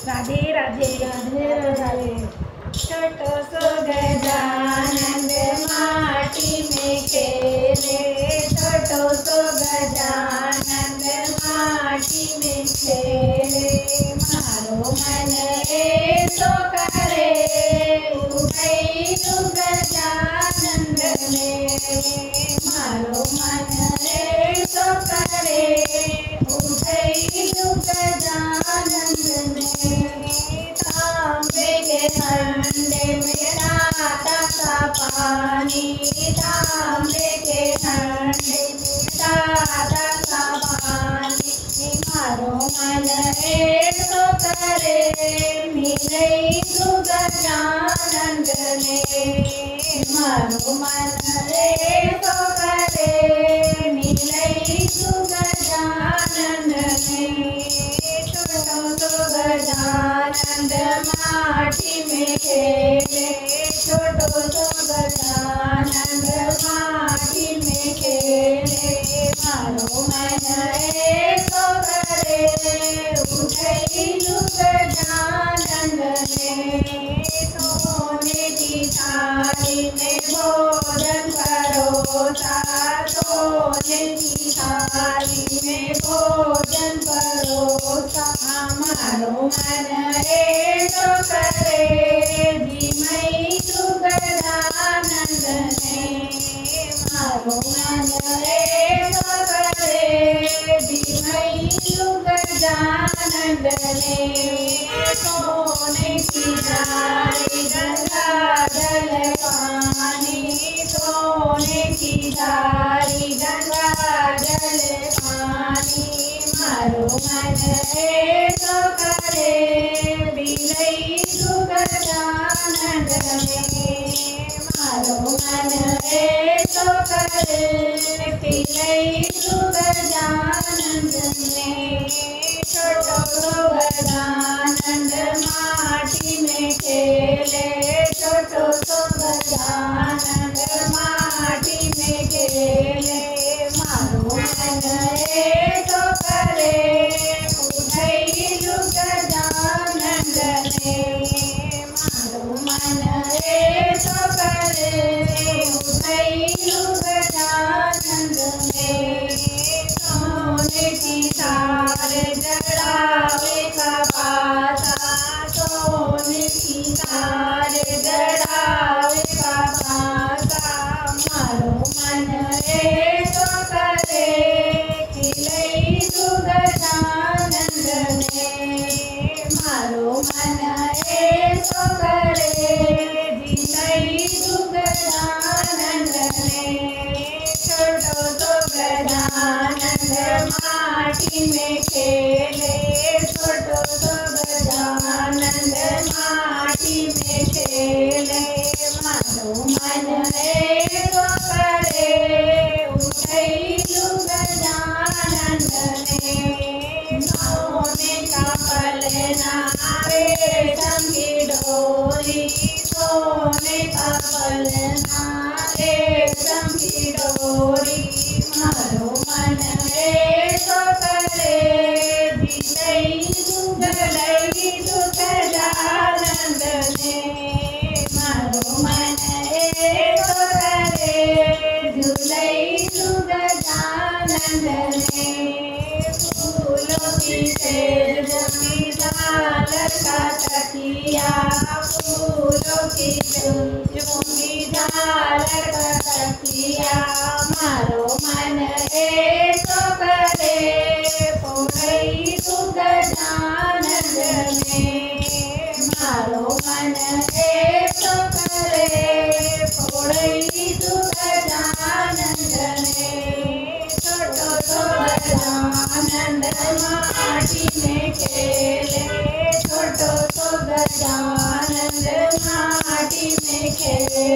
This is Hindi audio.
राधे राधे राधे राधे। छोटो सो गजानन माटी में खेले, छोटो सो गजानन माटी में खेले। मारो मन ऐसो करे, उठैलु गजानन मेले। मारो मन ऐसो करे, उठैलु गजानन मेले। तांबे के हंडे में राता सा पानी, तांबे के हंडे में राता सा पानी। मारो मन ऐसो करे, मिलैलु गजानन ने। मारो मन ऐसो करे, मिलैलु गजानन ने। छोटो सो गजानन माटी में खेले, छोटो सो गजानन माटी में खेले। मारो मन ऐसो करे, उठैलु गजानन ने। सोने की थाली में भोजन परोसा, सोने की थाली में भोजन परोसा। मारो मन ऐसो करे, जिमैलु गजानन ने। मारो मन ऐसो करे, जिमैलु गजानन ने। सोने की थाली गंगा जल पानी, सोने की थाली गंगा जल पानी। मारो मन ऐसो करे, मिलैलु गजानन ने। मारो मन ऐसो करे, मिलैलु गजानन ने। छोटो सो गजानन माटी में खेले, छोटो सो गजानन माटी में खेले। मारो मन ऐसो करे, उठैलु गजानन ने। मारो मन ऐसो करे, उठैलु गजानन ने। सोने की थाल जड़ावे का पासा, सोने की थाल जड़ावे का पासा। मारो मन ऐसो करे, खिलैलु गजानन ने। मारो मन ऐसो करे, जिमैलु गजानन ने। छोटो सो गजानन माटी में खेले, छोटो सो गजानन माटी में खेले। मारो मन ऐसो करे, उठैलु गजानन ने। सोने का पलना रेशम की डोरी, सोने का पलना रेशम की डोरी। मारो मन ऐसो करे, जिमैलु गजानन ने। मारो मन ऐसो करे, झुलैलु गजानन ने। फूलों की सेज की झालर का तकिया, फूलों की झुमकी झालर का तकिया। मारो मन ऐसो करे, पोढ़ैलु गजानन ने। मारो मन ऐसो करे, पोढ़ैलु गजानन ने। छोटो सो गजानन माटी में खेले, छोटो सो गजानन माटी में खेले।